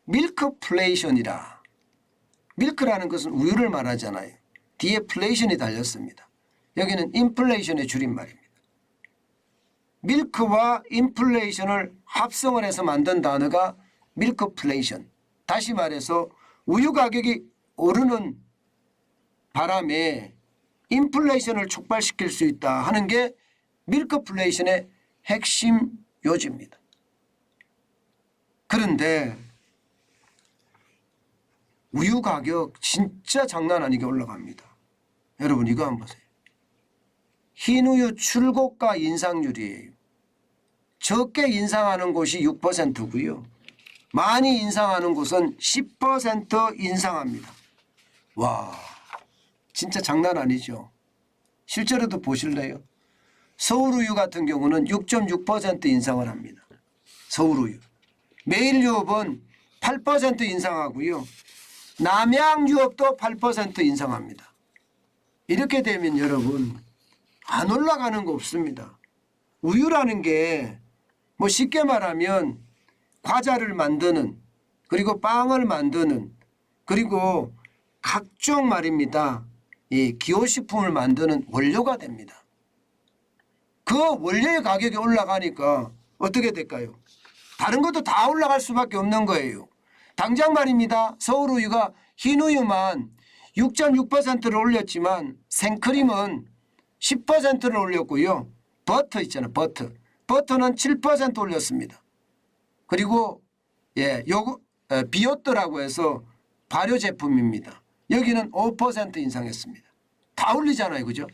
밀크플레이션이라. 밀크라는 것은 우유를 말하잖아요. 뒤에 플레이션이 달렸습니다. 여기는 인플레이션의 줄임말입니다. 밀크와 인플레이션을 합성을 해서 만든 단어가 밀크플레이션. 다시 말해서 우유 가격이 오르는 바람에 인플레이션을 촉발시킬 수 있다 하는 게 밀크플레이션의 핵심 요지입니다. 그런데 우유 가격 진짜 장난 아니게 올라갑니다. 여러분 이거 한번 보세요. 흰우유 출고가 인상률이에요. 적게 인상하는 곳이 6%고요. 많이 인상하는 곳은 10% 인상합니다. 와, 진짜 장난 아니죠. 실제로도 보실래요? 서울우유 같은 경우는 6.6% 인상을 합니다. 서울우유. 매일유업은 8% 인상하고요. 남양유업도 8% 인상합니다. 이렇게 되면 여러분 안 올라가는 거 없습니다. 우유라는 게 뭐 쉽게 말하면 과자를 만드는, 그리고 빵을 만드는, 그리고 각종 말입니다. 이 기호식품을 만드는 원료가 됩니다. 그 원료의 가격이 올라가니까 어떻게 될까요? 다른 것도 다 올라갈 수밖에 없는 거예요. 당장 말입니다. 서울우유가 흰우유만 6.6%를 올렸지만 생크림은 10%를 올렸고요. 버터 있잖아요. 버터는 7% 올렸습니다. 그리고 비오트라고 해서 발효 제품입니다. 여기는 5% 인상했습니다. 다 올리잖아요. 그죠?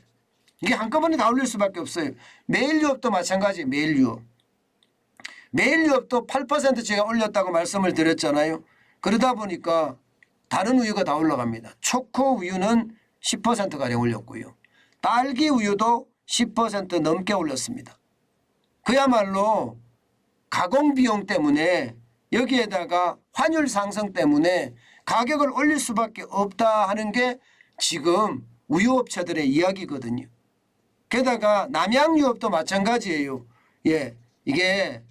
이게 한꺼번에 다 올릴 수밖에 없어요. 매일유업도 마찬가지예요. 매일유업도 8% 제가 올렸다고 말씀을 드렸잖아요. 그러다 보니까 다른 우유가 다 올라갑니다. 초코 우유는 10%가량 올렸고요. 딸기 우유도 10% 넘게 올렸습니다. 그야말로 가공비용 때문에 여기에다가 환율 상승 때문에 가격을 올릴 수밖에 없다 하는 게 지금 우유업체들의 이야기거든요. 게다가 남양유업도 마찬가지예요. 이게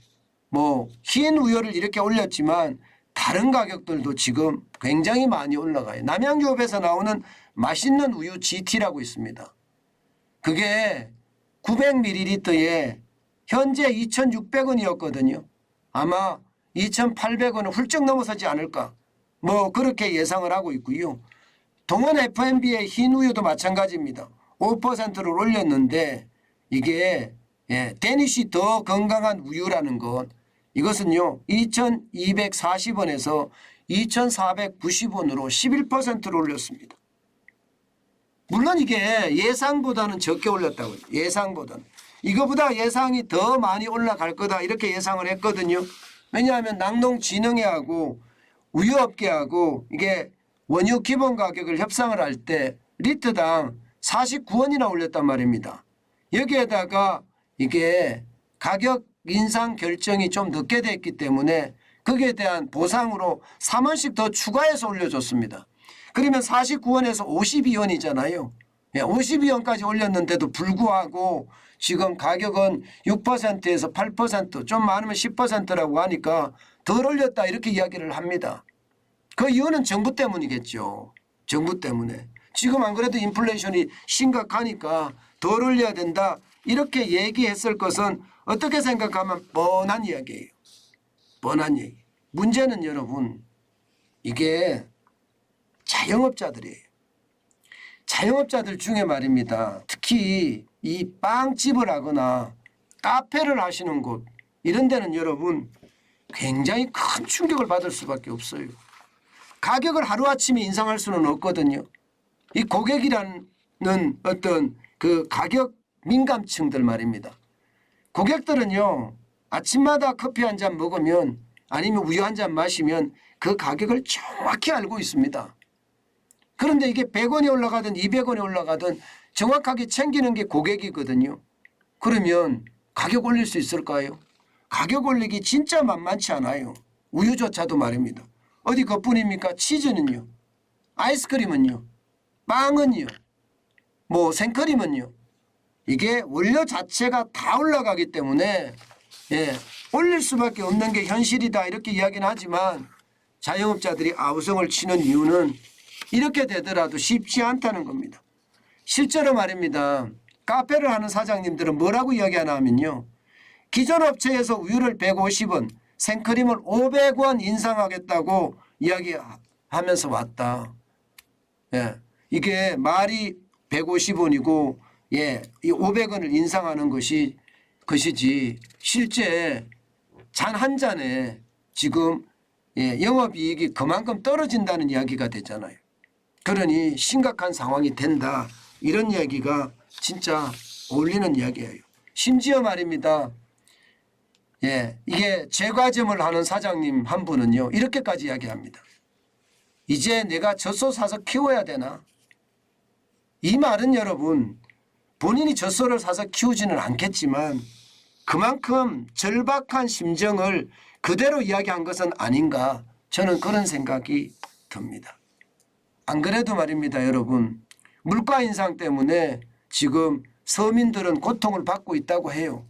뭐 흰 우유를 이렇게 올렸지만 다른 가격들도 지금 굉장히 많이 올라가요. 남양유업에서 나오는 맛있는 우유 GT라고 있습니다. 그게 900ml에 현재 2,600원이었거든요. 아마 2,800원은 훌쩍 넘어서지 않을까. 뭐 그렇게 예상을 하고 있고요. 동원 F&B의 흰 우유도 마찬가지입니다. 5%를 올렸는데 이게 데니쉬 더 건강한 우유라는 것, 이것은요 2,240원에서 2,490원으로 11%를 올렸습니다. 물론 이게 예상보다는 적게 올렸다고요. 예상보다는. 이거보다 예상이 더 많이 올라갈 거다 이렇게 예상을 했거든요. 왜냐하면 낙농진흥회하고 우유업계하고 이게 원유 기본 가격을 협상을 할 때 리터당 49원이나 올렸단 말입니다. 여기에다가 이게 가격 인상 결정이 좀 늦게 됐기 때문에 거기에 대한 보상으로 3원씩 더 추가해서 올려줬습니다. 그러면 49원에서 52원이잖아요. 52원까지 올렸는데도 불구하고 지금 가격은 6%에서 8%, 좀 많으면 10%라고 하니까 덜 올렸다 이렇게 이야기를 합니다. 그 이유는 정부 때문이겠죠. 정부 때문에. 지금 안 그래도 인플레이션이 심각하니까 덜 올려야 된다 이렇게 얘기했을 것은 어떻게 생각하면 뻔한 이야기예요. 뻔한 얘기. 문제는 여러분 이게 자영업자들이에요. 자영업자들 중에 말입니다. 특히 이 빵집을 하거나 카페를 하시는 곳 이런 데는 여러분 굉장히 큰 충격을 받을 수밖에 없어요. 가격을 하루아침에 인상할 수는 없거든요. 이 고객이라는 어떤 그 가격 민감층들 말입니다. 고객들은요 아침마다 커피 한 잔 먹으면 아니면 우유 한 잔 마시면 그 가격을 정확히 알고 있습니다. 그런데 이게 100원이 올라가든 200원이 올라가든 정확하게 챙기는 게 고객이거든요. 그러면 가격 올릴 수 있을까요? 가격 올리기 진짜 만만치 않아요. 우유조차도 말입니다. 어디 그뿐입니까? 치즈는요. 아이스크림은요. 빵은요. 뭐 생크림은요. 이게 원료 자체가 다 올라가기 때문에 올릴 수밖에 없는 게 현실이다 이렇게 이야기는 하지만 자영업자들이 아우성을 치는 이유는 이렇게 되더라도 쉽지 않다는 겁니다. 실제로 말입니다. 카페를 하는 사장님들은 뭐라고 이야기하나 하면요. 기존 업체에서 우유를 150원, 생크림을 500원 인상하겠다고 이야기하면서 왔다. 예, 이게 말이 150원이고 예, 이 500원을 인상하는 것이지 실제 잔 한 잔에 지금 예, 영업이익이 그만큼 떨어진다는 이야기가 되잖아요. 그러니 심각한 상황이 된다. 이런 이야기가 진짜 어울리는 이야기예요. 심지어 말입니다. 예, 이게 제과점을 하는 사장님 한 분은요. 이렇게까지 이야기합니다. 이제 내가 젖소 사서 키워야 되나? 이 말은 여러분 본인이 젖소를 사서 키우지는 않겠지만 그만큼 절박한 심정을 그대로 이야기한 것은 아닌가 저는 그런 생각이 듭니다. 안 그래도 말입니다. 여러분 물가 인상 때문에 지금 서민들은 고통을 받고 있다고 해요.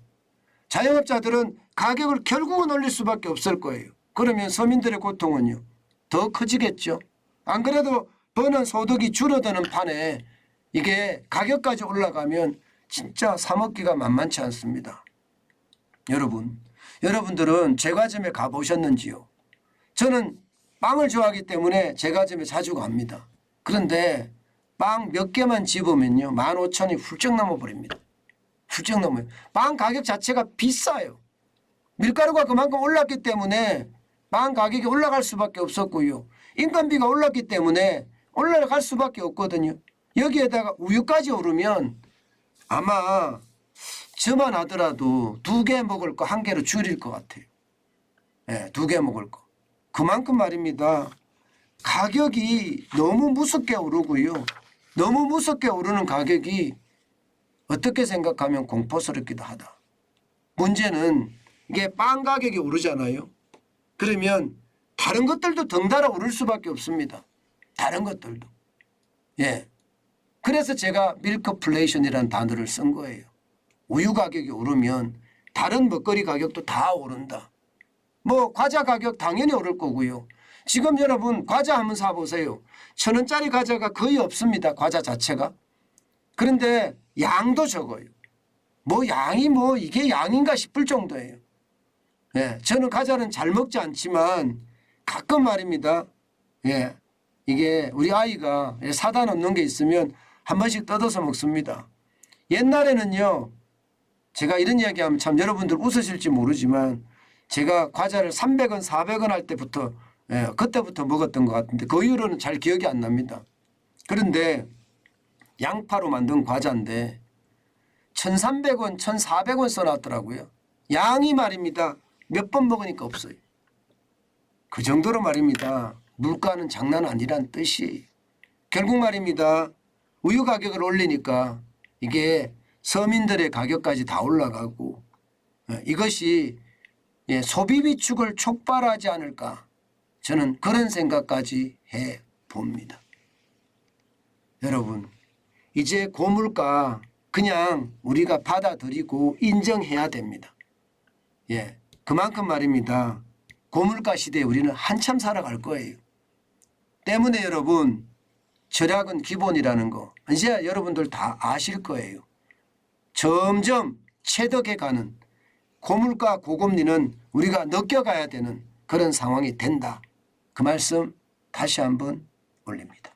자영업자들은 가격을 결국은 올릴 수밖에 없을 거예요. 그러면 서민들의 고통은요. 더 커지겠죠. 안 그래도 버는 소득이 줄어드는 판에 이게 가격까지 올라가면 진짜 사 먹기가 만만치 않습니다. 여러분들은 제과점에 가보셨는지요? 저는 빵을 좋아하기 때문에 제과점에 자주 갑니다. 그런데 빵 몇 개만 집으면요. 15,000원이 훌쩍 넘어버립니다. 훌쩍 넘어요. 빵 가격 자체가 비싸요. 밀가루가 그만큼 올랐기 때문에 빵 가격이 올라갈 수밖에 없었고요. 인건비가 올랐기 때문에 올라갈 수밖에 없거든요. 여기에다가 우유까지 오르면 아마 저만 하더라도 2개 먹을 거 1개로 줄일 것 같아요. 네, 2개 먹을 거. 그만큼 말입니다. 가격이 너무 무섭게 오르고요. 너무 무섭게 오르는 가격이 어떻게 생각하면 공포스럽기도 하다. 문제는 이게 빵 가격이 오르잖아요. 그러면 다른 것들도 덩달아 오를 수밖에 없습니다. 다른 것들도. 예. 그래서 제가 밀크플레이션이라는 단어를 쓴 거예요. 우유 가격이 오르면 다른 먹거리 가격도 다 오른다. 뭐 과자 가격 당연히 오를 거고요. 지금 여러분 과자 한번 사보세요. 1,000원짜리 과자가 거의 없습니다. 과자 자체가. 그런데 양도 적어요. 뭐 양이 뭐 이게 양인가 싶을 정도예요. 예, 저는 과자는 잘 먹지 않지만 가끔 말입니다. 예, 이게 우리 아이가 사다 놓는 게 있으면 한 번씩 뜯어서 먹습니다. 옛날에는요. 제가 이런 이야기하면 참 여러분들 웃으실지 모르지만 제가 과자를 300원, 400원 할 때부터 예, 그때부터 먹었던 것 같은데 그 이후로는 잘 기억이 안 납니다. 그런데 양파로 만든 과자인데 1,300원, 1,400원 써놨더라고요. 양이 말입니다. 몇 번 먹으니까 없어요. 그 정도로 말입니다. 물가는 장난 아니란 뜻이. 결국 말입니다. 우유 가격을 올리니까 이게 서민들의 가격까지 다 올라가고 이것이 소비 위축을 촉발하지 않을까 저는 그런 생각까지 해봅니다. 여러분 이제 고물가 그냥 우리가 받아들이고 인정해야 됩니다. 예, 그만큼 말입니다. 고물가 시대에 우리는 한참 살아갈 거예요. 때문에 여러분 절약은 기본이라는 거 이제 여러분들 다 아실 거예요. 점점 체득해가는 고물가 고금리는 우리가 느껴가야 되는 그런 상황이 된다. 그 말씀 다시 한번 올립니다.